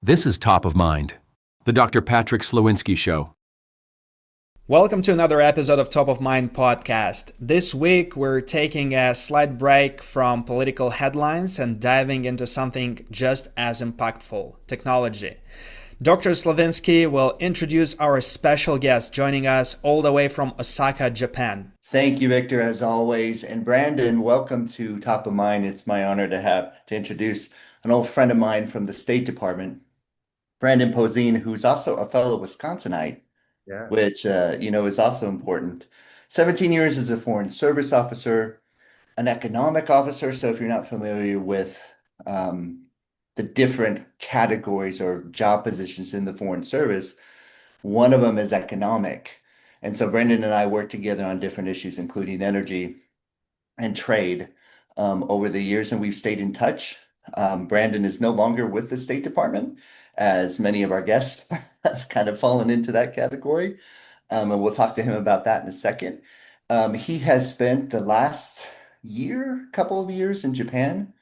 This is Top of Mind, the Dr. Patrick Slowinski Show. Welcome to another episode of Top of Mind podcast. This week, we're taking a slight break from political headlines and diving into something just as impactful, technology. Dr. Slowinski will introduce our special guest joining us all the way from Osaka, Japan. Thank you, Victor, as always. And Brandon, welcome to Top of Mind. It's my honor to introduce an old friend of mine from the State Department, Brandon Possin, who's also a fellow Wisconsinite, which is also important. 17 years as a foreign service officer, an economic officer. So if you're not familiar with the different categories or job positions in the foreign service, one of them is economic. And so Brendan and I work together on different issues, including energy and trade over the years, and we've stayed in touch. Brandon is no longer with the State Department, as many of our guests have kind of fallen into that category. And we'll talk to him about that in a second. He has spent the couple of years in Japan.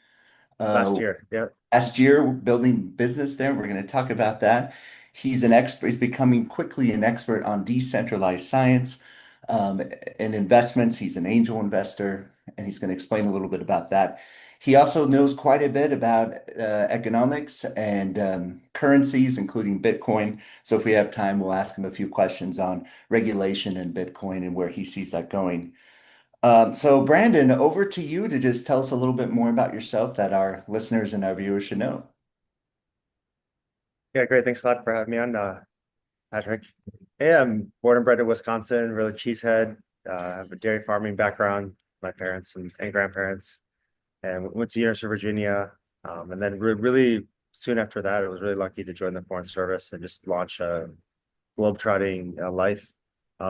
Last year, yeah. Last year, building business there. We're going to talk about that. He's an expert. He's becoming quickly an expert on decentralized science and investments. He's an angel investor, and he's going to explain a little bit about that. He also knows quite a bit about economics and currencies, including Bitcoin. So if we have time, we'll ask him a few questions on regulation and Bitcoin and where he sees that going. So Brandon, over to you to just tell us a little bit more about yourself that our listeners and our viewers should know. Yeah, great. Thanks a lot for having me on, Patrick. Yeah, I'm born and bred in Wisconsin, really cheesehead. I have a dairy farming background, my parents and grandparents, and went to University of Virginia. And then really soon after that, I was really lucky to join the Foreign Service and just launch a globetrotting life,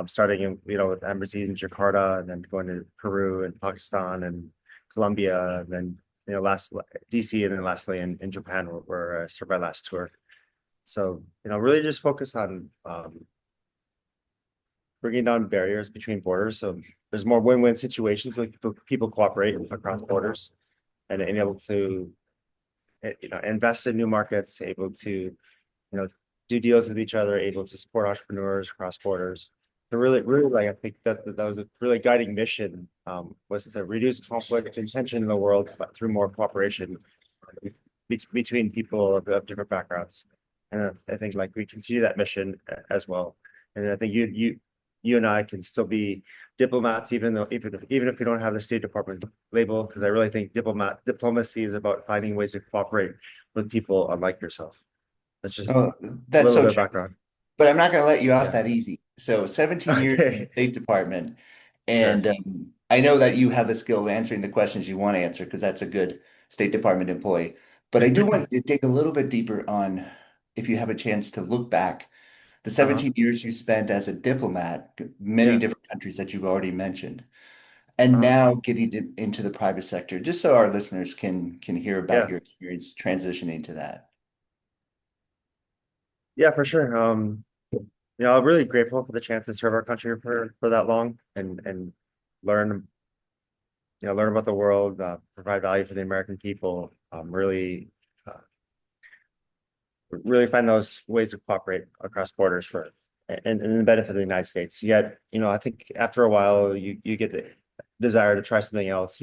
starting with embassies in Jakarta, and then going to Peru and Pakistan and Colombia, and then last DeSci, and then lastly in Japan, where I started my last tour. So, really just focus on bringing down barriers between borders. So there's more win-win situations when people cooperate across borders and able to, invest in new markets, able to, do deals with each other, able to support entrepreneurs across borders. So really, I think that was a really guiding mission, was to reduce conflict and tension in the world, but through more cooperation between people of different backgrounds. And I think we continue that mission as well. And I think you and I can still be diplomats, even if we don't have the State Department label, because I really think diplomacy is about finding ways to cooperate with people unlike yourself. That's just that's a little so bit of true. background. But I'm not going to let you off that easy. So 17 years in the State Department, and I know that you have the skill of answering the questions you want to answer, because that's a good State Department employee. But I do want you to dig a little bit deeper on, if you have a chance to look back, the 17 years you spent as a diplomat, many different countries that you've already mentioned, and now getting into the private sector, just so our listeners can hear about your experience transitioning to that. Yeah, for sure. I'm really grateful for the chance to serve our country for that long and learn, learn about the world, provide value for the American people. Really find those ways to cooperate across borders and the benefit of the United States. Yet, I think after a while, you get the desire to try something else.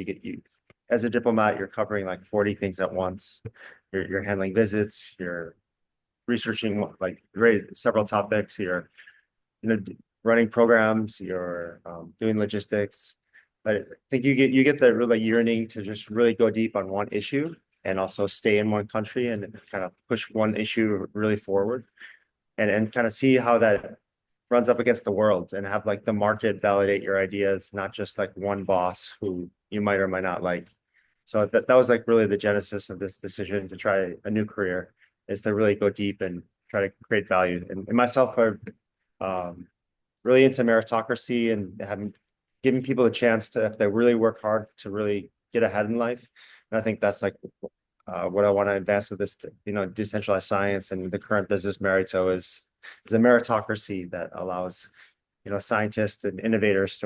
As a diplomat, you're covering 40 things at once. You're handling visits. You're researching several topics. You're running programs. You're doing logistics. But I think you get the really yearning to just really go deep on one issue, and also stay in one country and kind of push one issue really forward, and kind of see how that runs up against the world, and have the market validate your ideas, not just one boss who you might or might not like. So that was really the genesis of this decision to try a new career, is to really go deep and try to create value. And myself are really into meritocracy and giving people a chance to, if they really work hard, to really get ahead in life. And I think that's what I want to advance with this, decentralized science and the current business Merito is a meritocracy that allows, scientists and innovators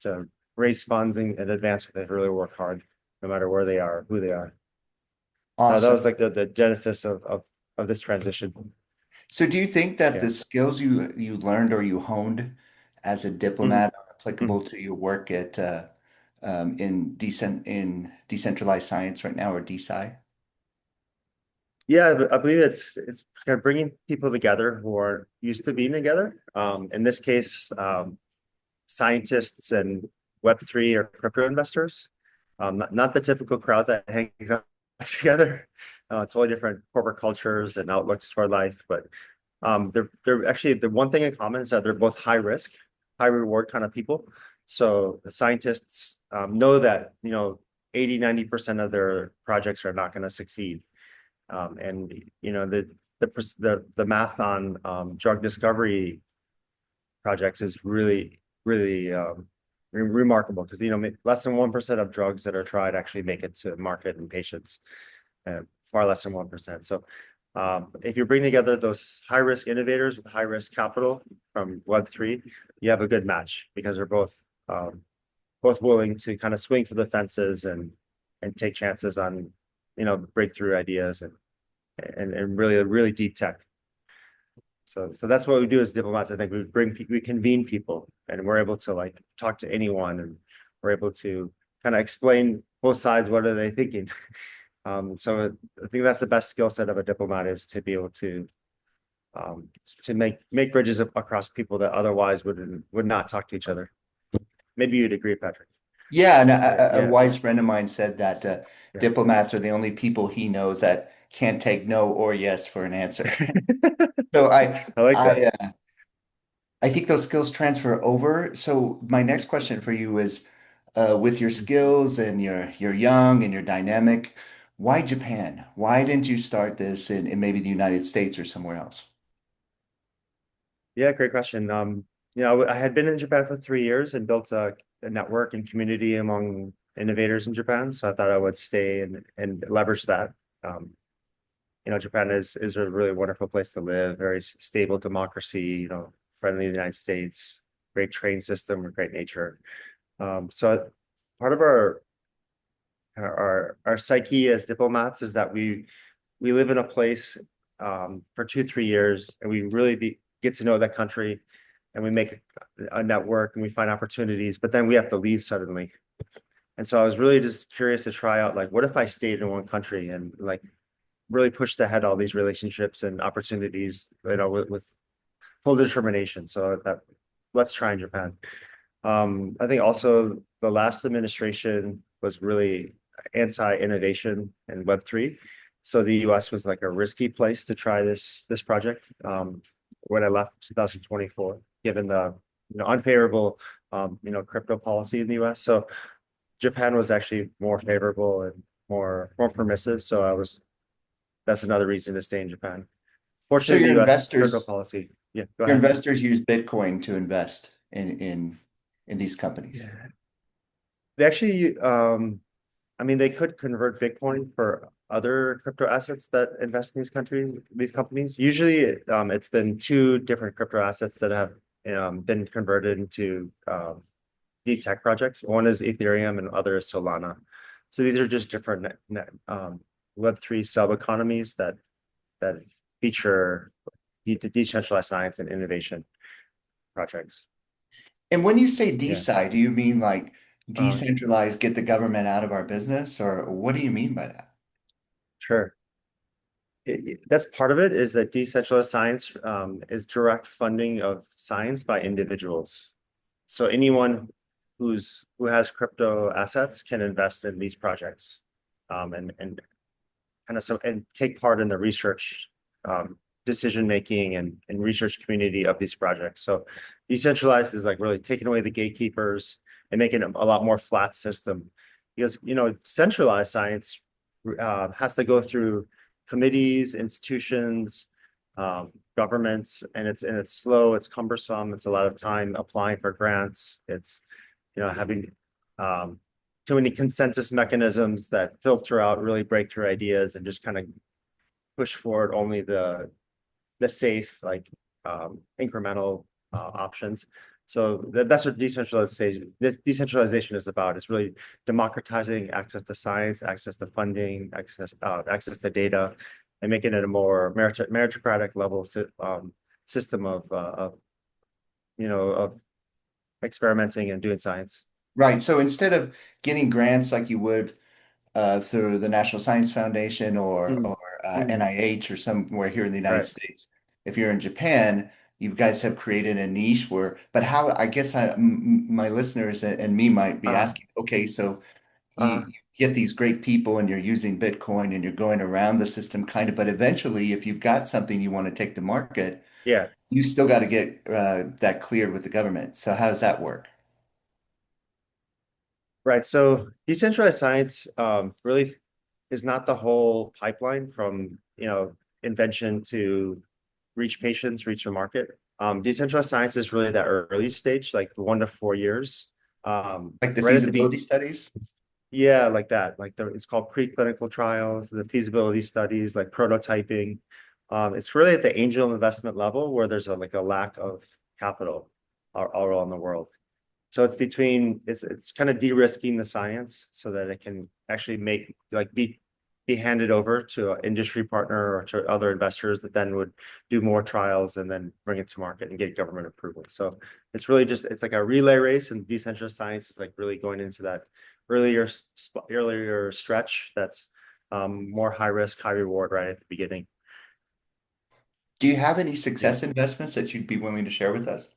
to raise funds and advance if they really work hard, no matter where they are, who they are. Awesome. That was the genesis of this transition. So do you think that Yeah. the skills you learned or you honed as a Mhm. diplomat are applicable to your work at in decentralized science right now, or DeSci? Yeah, I believe it's kind of bringing people together who are used to being together. In this case, scientists and Web3 or crypto investors. Not the typical crowd that hangs out together. Totally different corporate cultures and outlooks toward life. But they're actually, the one thing in common is that they're both high risk, high reward kind of people. So the scientists know that 80-90% of their projects are not going to succeed. And the math on drug discovery projects is really remarkable, because less than 1% of drugs that are tried actually make it to market in patients, far less than 1%. So if you bring together those high risk innovators with high risk capital from Web3, you have a good match, because they're both willing to kind of swing for the fences and take chances on breakthrough ideas and really deep tech. So that's what we do as diplomats. I think we convene people, and we're able to like talk to anyone, and we're able to kind of explain both sides. What are they thinking? So I think that's the best skill set of a diplomat, is to be able to make bridges across people that otherwise would not talk to each other. Maybe you'd agree, Patrick. Yeah, and a Yeah, wise friend of mine said that yeah. diplomats are the only people he knows that can't take no or yes for an answer. So I like that. I think those skills transfer over. So my next question for you is, with your skills and you're young and you're dynamic, why Japan? Why didn't you start this in maybe the United States or somewhere else? Yeah, great question. I had been in Japan for 3 years and built a network and community among innovators in Japan. So I thought I would stay and leverage that. Um, Japan is a really wonderful place to live, very stable democracy, friendly to the United States, great train system, great nature. So part of our psyche as diplomats is that we live in a place for 2-3 years, and we really get to know that country, and we make a network and we find opportunities, but then we have to leave suddenly. And so I was really just curious to try out, like, what if I stayed in one country and like really pushed ahead all these relationships and opportunities, with full determination. So that let's try in Japan. I think also the last administration was really anti-innovation and Web3. So the US was like a risky place to try this project when I left 2024, given the unfavorable crypto policy in the US. So Japan was actually more favorable and more permissive. So that's another reason to stay in Japan. So Fortunately, the US crypto policy. Yeah, go your ahead. investors use Bitcoin to invest in these companies. Yeah. They actually, I mean, they could convert Bitcoin for other crypto assets that invest in these companies. Usually, it's been two different crypto assets that have been converted into deep tech projects. One is Ethereum and other is Solana. So these are just different Web3 sub economies that feature decentralized science and innovation projects. And when you say Yeah. DeSci, do you mean like Uh, decentralized, get the government out of our business, or what do you mean by that? sure. That's part of it, is that decentralized science is direct funding of science by individuals. So anyone who has crypto assets can invest in these projects, and kind of and take part in the research, decision making and research community of these projects. So decentralized is like really taking away the gatekeepers and making it a lot more flat system, because centralized science has to go through committees, institutions, governments, and it's slow, it's cumbersome, it's a lot of time applying for grants, it's having too many consensus mechanisms that filter out really breakthrough ideas and just kind of push forward only the safe, like incremental options. So that's what decentralization is about. It's really democratizing access to science, access to funding, access to data, and making it a more meritocratic level system of experimenting and doing science. Right. So instead of getting grants like you would through the National Science Foundation Mm, or mm, NIH or somewhere here in the United right. States, if you're in Japan, you guys have created a niche where, but how, I guess my listeners and me might be Uh, asking, okay, so uh, you get these great people and you're using Bitcoin and you're going around the system kind of, but eventually if you've got something you want to take to market, yeah. you still got to get that cleared with the government. So how does that work? Right. So decentralized science really is not the whole pipeline from, invention to reach patients, reach the market. Decentralized science is really that early stage, like 1 to 4 years. Like the Right at the feasibility studies? yeah, like that. It's called preclinical trials, the feasibility studies, like prototyping. It's really at the angel investment level where there's a lack of capital all around the world. So it's kind of de-risking the science so that it can actually be handed over to an industry partner or to other investors that then would do more trials and then bring it to market and get government approval. So it's like a relay race, and decentralized science is like really going into that earlier stretch that's more high risk, high reward right at the beginning. Do you have any Yeah. success investments that you'd be willing to share with us?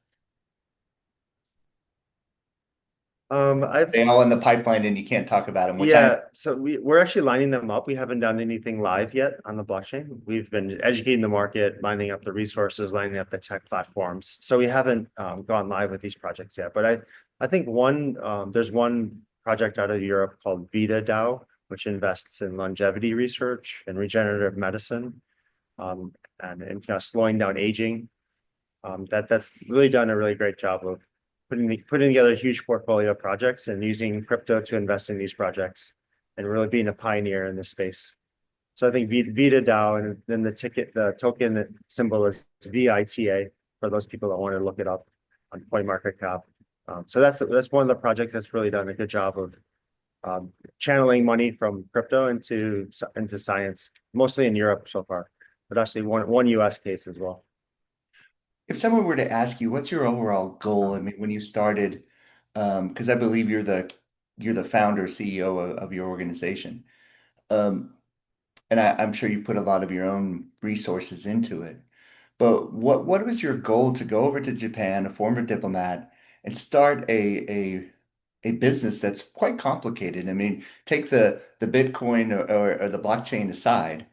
I've They all in the pipeline and you can't talk about them, which I Yeah, so we're actually lining them up. We haven't done anything live yet on the blockchain. We've been educating the market, lining up the resources, lining up the tech platforms. So we haven't gone live with these projects yet. But I think there's one project out of Europe called Vita DAO, which invests in longevity research and regenerative medicine, and slowing down aging. That's really done a really great job of putting together a huge portfolio of projects and using crypto to invest in these projects and really being a pioneer in this space. So I think Vita DAO, and then the token symbol is VITA for those people that want to look it up on CoinMarketCap. So that's one of the projects that's really done a good job of channeling money from crypto into science, mostly in Europe so far, but actually one US case as well. if someone were to ask you, what's your overall goal? I mean, when you started, because I believe you're the founder, CEO of your organization. Um, and I'm sure you put a lot of your own resources into it. But what was your goal to go over to Japan, a former diplomat, and start a business that's quite complicated? I mean, take the Bitcoin or the blockchain aside,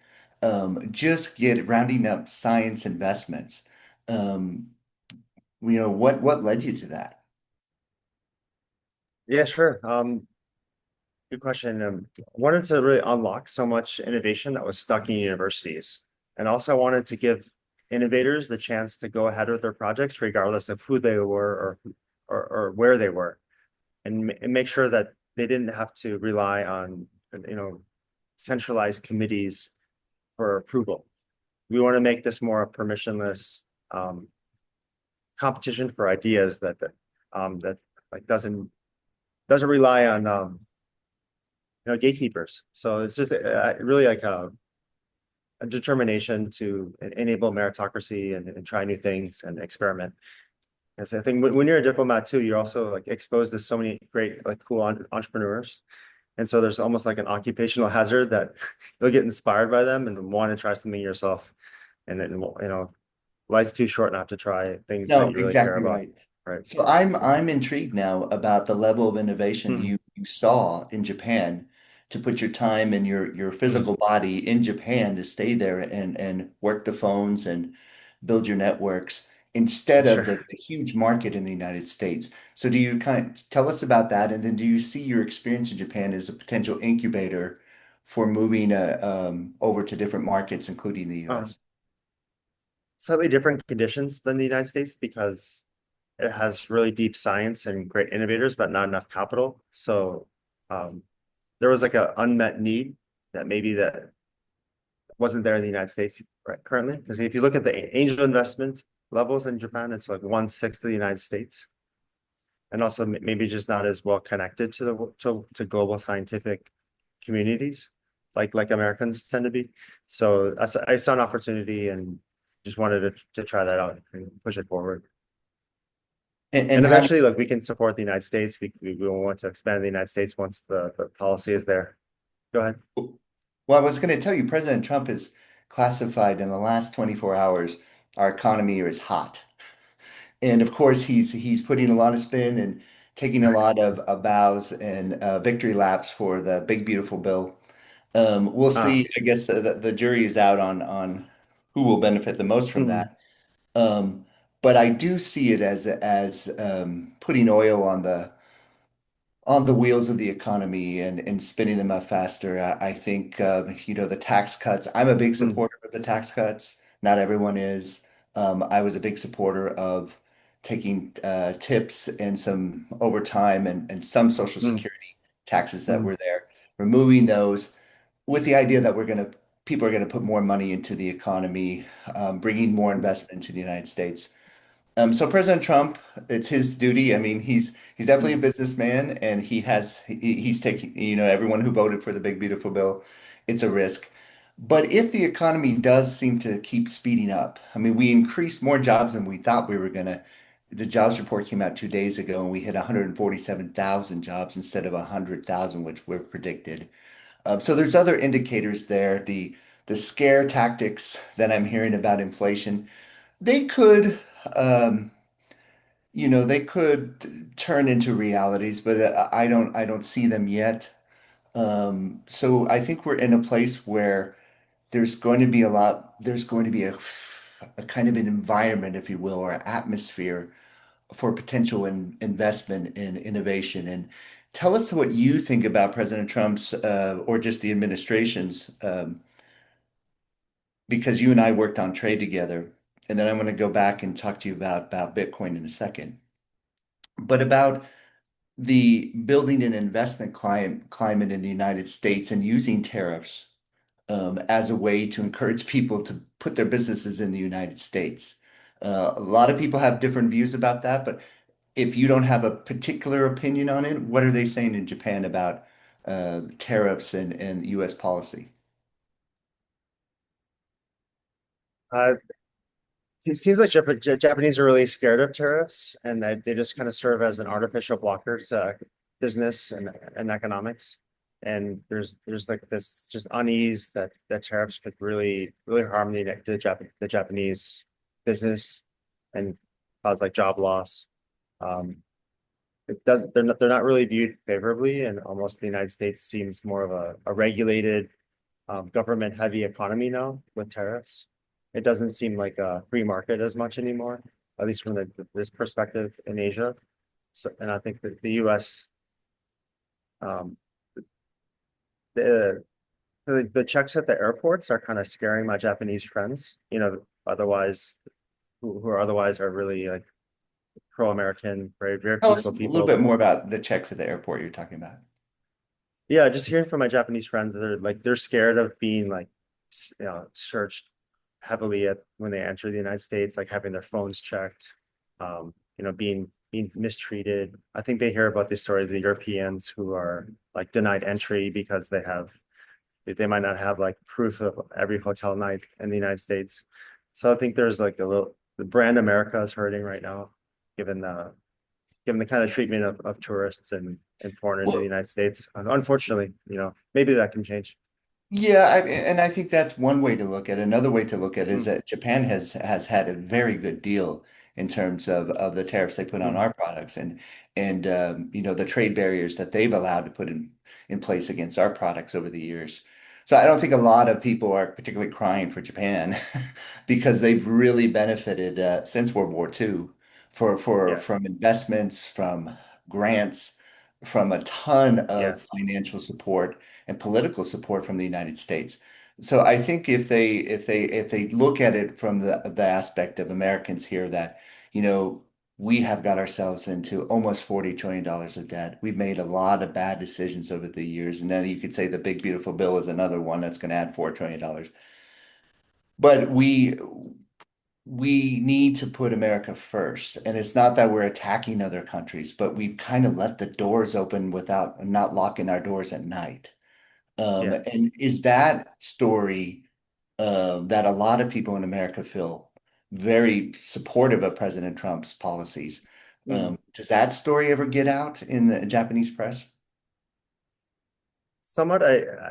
just get rounding up science investments. Um, what led you to that? Yeah, sure. Good question. Wanted to really unlock so much innovation that was stuck in universities. And also wanted to give innovators the chance to go ahead with their projects, regardless of who they were or where they were, and make sure that they didn't have to rely on, centralized committees for approval. We want to make this more a permissionless competition for ideas that like doesn't rely on gatekeepers. So it's just really like a determination to enable meritocracy and try new things and experiment. And so I think when you're a diplomat too, you're also like exposed to so many great, like cool entrepreneurs. And so there's almost like an occupational hazard that you'll get inspired by them and want to try something yourself. And then, life's too short not to try things that No, you really care exactly about. right. Right. So I'm intrigued now about the level of innovation Hmm. you saw in Japan to put your time and your Hmm. physical body in Japan to stay there and work the phones and build your networks instead of Sure. the huge market in the United States. So do you kind of tell us about that? And then do you see your experience in Japan as a potential incubator for moving over to different markets, including the Um, US? Slightly different conditions than the United States because it has really deep science and great innovators, but not enough capital. So um, there was like an unmet need that wasn't there in the United States right currently. Because if you look at the angel investment levels in Japan, it's like 1/6 of the United States, and also maybe just not as well connected to to global scientific communities. like Americans tend to be. So I saw an opportunity and just wanted to try that out and push it forward. And And how eventually, like we can support the United States. We will want to expand the United States once the policy is there. Go ahead. Well, I was going to tell you, President Trump has classified in the last 24 hours our economy is hot. And of course, he's putting a lot of spin and taking a lot of bows and victory laps for the big beautiful bill. We'll Ah, see. I guess the jury is out on who will benefit the most from mhm, that. Um, but I do see it as putting oil on the wheels of the economy and spinning them up faster. I think the tax cuts. I'm a big mm, supporter of the tax cuts. Not everyone is. I was a big supporter of taking tips and some overtime and some Social mm, Security taxes that mm, were there, removing those with the idea that people are gonna put more money into the economy, bringing more investment into the United States. So President Trump, it's his duty. I mean, he's definitely a mm. businessman, and he's taking, everyone who voted for the big beautiful bill, it's a risk. But if the economy does seem to keep speeding up, I mean, we increased more jobs than we thought we were gonna. The jobs report came out 2 days ago, and we hit 147,000 jobs instead of 100,000, which were predicted. So there's other indicators there. The scare tactics that I'm hearing about inflation, they could. Um, they could turn into realities, but I don't see them yet. So I think we're in a place where there's going to be a kind of an environment, if you will, or atmosphere for potential investment in innovation. And tell us what you think about President Trump's or just the administration's, because you and I worked on trade together. And then I'm going to go back and talk to you about Bitcoin in a second. But about the building an investment climate in the United States and using tariffs as a way to encourage people to put their businesses in the United States. A lot of people have different views about that, but if you don't have a particular opinion on it, what are they saying in Japan about tariffs and U.S. policy? Uh, it seems like Japanese are really scared of tariffs, and that they just kind of serve as an artificial blocker to business and economics. And there's like this just unease that tariffs could really harm the Japanese business and cause like job loss. Um, it doesn't they're not really viewed favorably, and almost the United States seems more of a regulated government heavy economy now with tariffs. It doesn't seem like a free market as much anymore, at least from this perspective in Asia. So, and I think that the US, um, the, the checks at the airports are kind of scaring my Japanese friends, otherwise, who are otherwise are really like pro-American, very Tell us peaceful a little people. bit more about the checks at the airport you're talking about. Yeah, just hearing from my Japanese friends that they're scared of being like searched heavily at when they enter the United States, like having their phones checked, being mistreated. I think they hear about the story of the Europeans who are like denied entry because they might not have like proof of every hotel night in the United States. So I think there's like the brand America is hurting right now, given the kind of treatment of tourists and foreigners in the Well, United States. Unfortunately, maybe that can change. yeah, and I think that's one way to look at it. Another way to look at it is Mm, that Japan has had a very good deal in terms of the tariffs they put on mm, our products and the trade barriers that they've allowed to put in place against our products over the years. So I don't think a lot of people are particularly crying for Japan because they've really benefited since World War II yeah, from investments, from grants, from a ton yeah. of financial support and political support from the United States. So I think if they look at it from the aspect of Americans here that, you know, we have got ourselves into almost $40 trillion of debt. We've made a lot of bad decisions over the years. And then you could say the big beautiful bill is another one that's going to add $4 trillion. But we need to put America first. And it's not that we're attacking other countries, but we've kind of let the doors open without not locking our doors at night. Yeah. And is that story that a lot of people in America feel very supportive of President Trump's policies? Mm. Does that story ever get out in the Japanese press? Somewhat,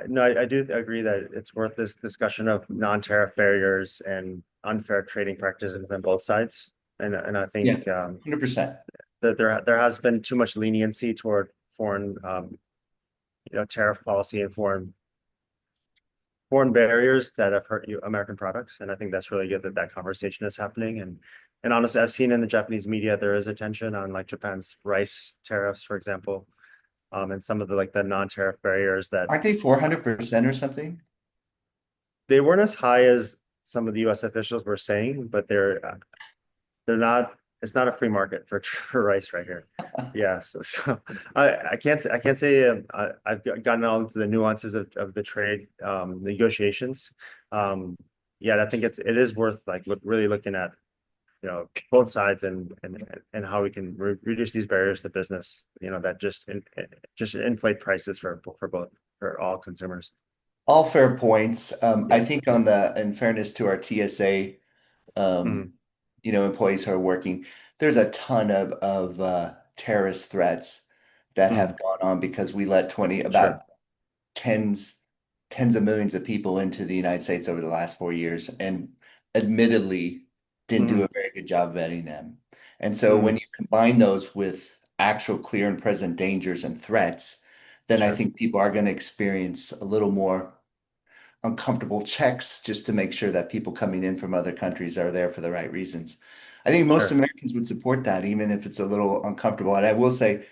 no, I do agree that it's worth this discussion of non-tariff barriers and unfair trading practices on both sides. And I Yeah, think 100%. that there has been too much leniency toward foreign tariff policy and foreign barriers that have hurt American products. And I think that's really good that that conversation is happening. And honestly, I've seen in the Japanese media there is attention on like Japan's rice tariffs, for example, and some of the like the non-tariff barriers that Aren't they 400% or something? they weren't as high as some of the U.S. officials were saying, but they're not. It's not a free market for rice right here. Yes, so I can't say I've gotten all into the nuances of the trade negotiations. Yeah, I think it is worth like really looking at both sides and how we can reduce these barriers to business. That just inflate prices for both for all consumers. All fair points. Yeah. I think in fairness to our TSA, um, Mm, employees who are working, there's a ton of terrorist threats that mm, have gone on because we let 20 sure. about tens tens of millions of people into the United States over the last 4 years, and admittedly didn't do Mm, a very good job vetting them. And so when mm, you combine those with actual clear and present dangers and threats, then I sure. think people are going to experience a little more uncomfortable checks just to make sure that people coming in from other countries are there for the right reasons. I think most Sure. Americans would support that, even if it's a little uncomfortable. And I will say,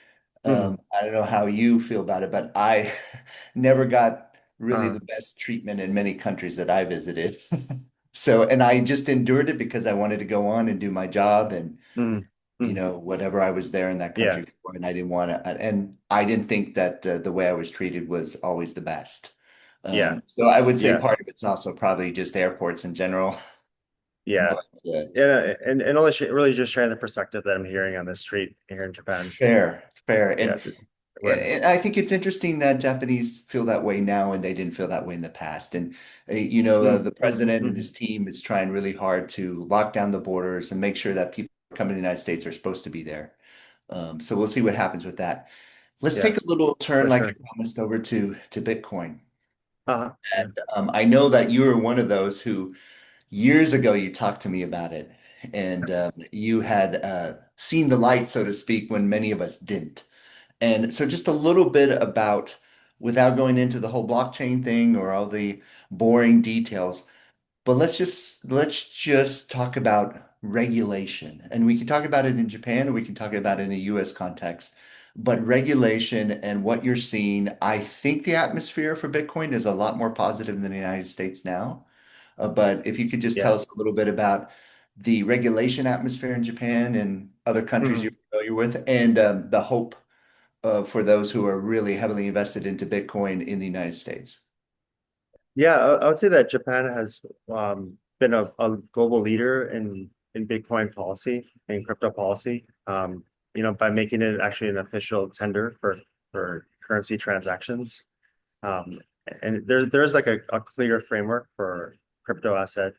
Mm, I don't know how you feel about it, but I never got really uh, the best treatment in many countries that I visited. So, and I just endured it because I wanted to go on and do my job and, mm, mm, whatever I was there in that yeah. country for, and I didn't want to, and I didn't think that the way I was treated was always the best. Yeah. So I would say Yeah. part of it's also probably just airports in general. Yeah. But Yeah. And only really just sharing the perspective that I'm hearing on the street here in Japan. fair, fair. Yeah. And, The and awareness. I think it's interesting that Japanese feel that way now and they didn't feel that way in the past. And, Mm, the mm, president and mm, his team is trying really hard to lock down the borders and make sure that people coming to the United States are supposed to be there. So we'll see what happens with that. Let's take yes, a little turn, for like I sure. promised, over to Bitcoin. Yeah. And I know that you were one of those who years ago you talked to me about it, and you had seen the light, so to speak, when many of us didn't. And so, just a little bit about, without going into the whole blockchain thing or all the boring details, but let's just talk about regulation. And we can talk about it in Japan or we can talk about it in a US context. But regulation and what you're seeing, I think the atmosphere for Bitcoin is a lot more positive than the United States now. But if you could just tell Yeah. us a little bit about the regulation atmosphere in Japan and other countries you're Mm. familiar with, and the hope for those who are really heavily invested into Bitcoin in the United States. Yeah. I would say that Japan has been a global leader in Bitcoin policy and crypto policy. By making it actually an official tender for currency transactions. Um, and there's like a clear framework for crypto asset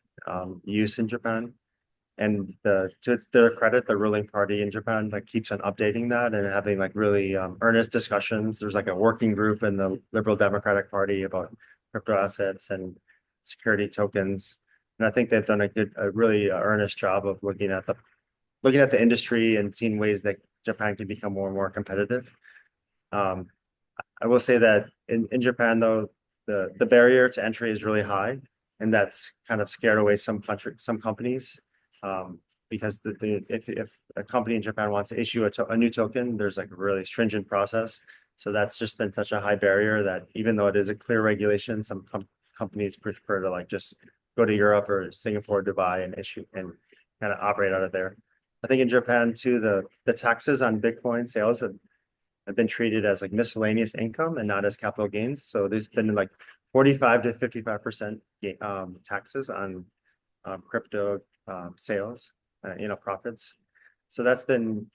use in Japan. And to their credit, the ruling party in Japan like keeps on updating that and having like really earnest discussions. There's like a working group in the Liberal Democratic Party about crypto assets and security tokens. And I think they've done a really earnest job of looking at the industry and seeing ways that Japan can become more and more competitive. Um, I will say that in Japan, though, the barrier to entry is really high, and that's kind of scared away some companies. Um, because if a company in Japan wants to issue a new token, there's like a really stringent process. So that's just been such a high barrier that even though it is a clear regulation, some companies prefer to like just go to Europe or Singapore, Dubai, and issue and kind of operate out of there. I think in Japan too, the taxes on Bitcoin sales have been treated as like miscellaneous income and not as capital gains. So there's been like 45 to 55% taxes on crypto sales, profits. So that's been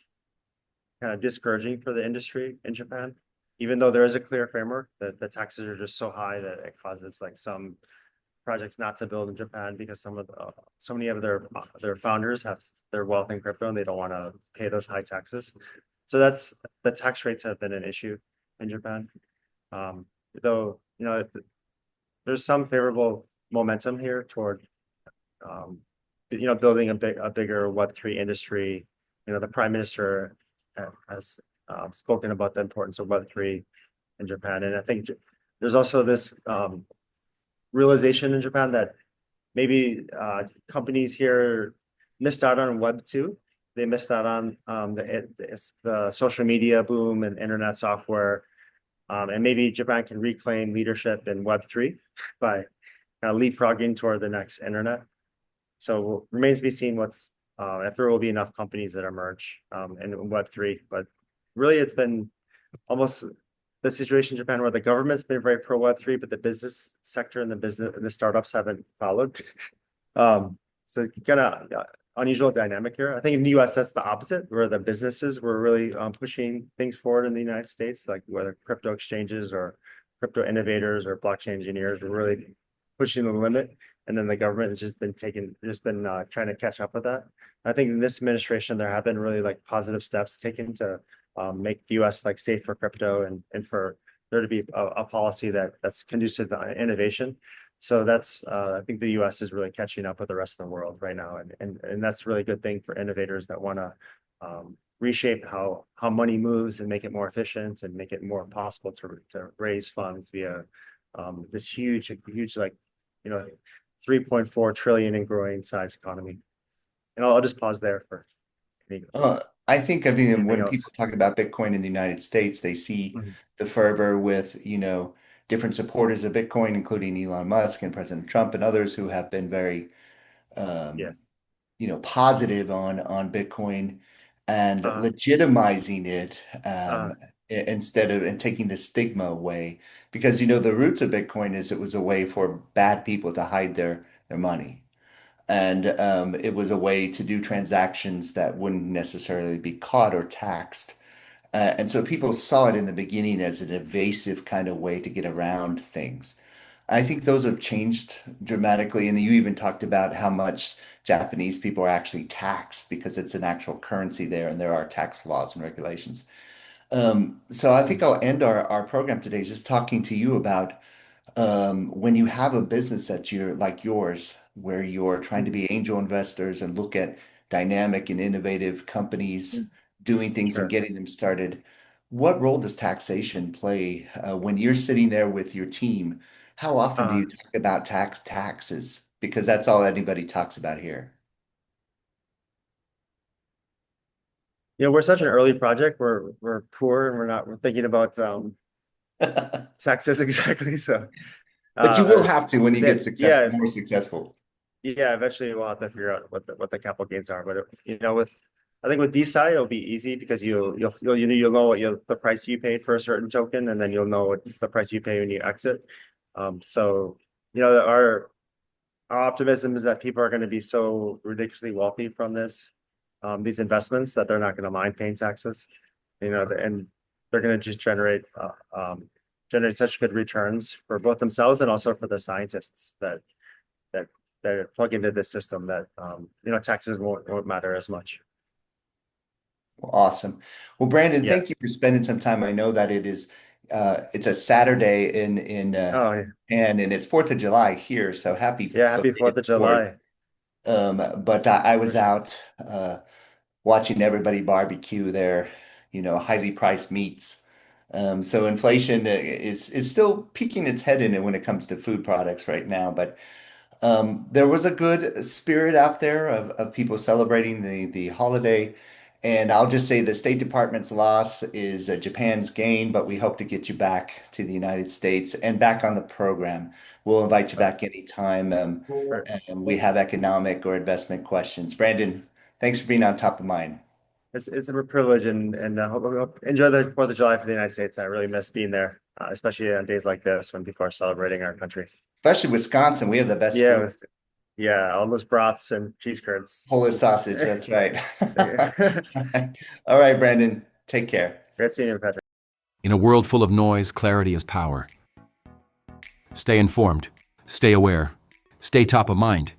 kind of discouraging for the industry in Japan. even though there is a clear framework, the taxes are just so high that it causes like some projects not to build in Japan because so many of their founders have their wealth in crypto and they don't want to pay those high taxes. So the tax rates have been an issue in Japan. Though, there's some favorable momentum here toward, building a bigger Web3 industry. The Prime Minister has spoken about the importance of Web3 in Japan. And I think there's also this realization in Japan that maybe companies here missed out on Web2. They missed out on the social media boom and internet software. And maybe Japan can reclaim leadership in Web3 by leapfrogging toward the next internet. So remains to be seen if there will be enough companies that emerge in Web3. But really, it's been almost the situation in Japan where the government's been very pro Web3, but the business sector and the startups haven't followed. So kind of unusual dynamic here. I think in the US, that's the opposite, where the businesses were really pushing things forward in the United States, like whether crypto exchanges or crypto innovators or blockchain engineers were really pushing the limit. And then the government has just been trying to catch up with that. I think in this administration, there have been really like positive steps taken to make the US like safe for crypto and for there to be a policy that's conducive to innovation. So that's I think the US is really catching up with the rest of the world right now. And that's a really good thing for innovators that want to reshape how money moves and make it more efficient and make it more possible to raise funds via this huge like 3.4 trillion in growing size economy. And I'll just pause there for any. I think, when else. people talk about Bitcoin in the United States, they see Mhm. the fervor with, different supporters of Bitcoin, including Elon Musk and President Trump and others who have been very, Yeah. positive on Bitcoin and Uh, legitimizing it, uh, instead of and taking the stigma away. Because, the roots of Bitcoin is it was a way for bad people to hide their money. And it was a way to do transactions that wouldn't necessarily be caught or taxed. And so people saw it in the beginning as an evasive kind of way to get around things. I think those have changed dramatically. And you even talked about how much Japanese people are actually taxed because it's an actual currency there and there are tax laws and regulations. So I think I'll end our program today just talking to you about when you have a business that you're like yours, where you're trying to be angel investors and look at dynamic and innovative companies doing things and sure. getting them started, what role does taxation play when you're sitting there with your team? How often do Uh, you talk about taxes? Because that's all anybody talks about here. we're such an early project. We're poor and we're thinking about taxes exactly. So But you will have to when you get yeah, more successful. yeah, eventually we'll have to figure out what the capital gains are. But I think with DeSci it'll be easy because you'll know the price you paid for a certain token, and then you'll know what the price you pay when you exit. So our optimism is that people are going to be so ridiculously wealthy from these investments that they're not going to mind paying taxes. And they're going to just generate such good returns for both themselves and also for the scientists that plug into this system that taxes won't matter as much. Well, awesome. Well, Brandon, Yeah. thank you for spending some time. I know that it's a Saturday in Oh, yeah. and it's 4th of July here, so happy Yeah. Happy belated 4th of 4th. July. But I was out watching everybody barbecue their, highly priced meats. So inflation is still peeking its head in it when it comes to food products right now, but there was a good spirit out there of people celebrating the holiday. And I'll just say the State Department's loss is Japan's gain, but we hope to get you back to the United States and back on the program. We'll invite you back anytime Sure. and we have economic or investment questions. Brandon, thanks for being on top of mind. It's a privilege and hope enjoy the 4th of July for the United States. I really miss being there, especially on days like this when people are celebrating our country. Especially Wisconsin, we have the best Yeah, food. all those brats and cheese curds. Polish sausage, that's right. All right, Brandon, take care. Great seeing you, Patrick. In a world full of noise, clarity is power. Stay informed, stay aware, stay top of mind.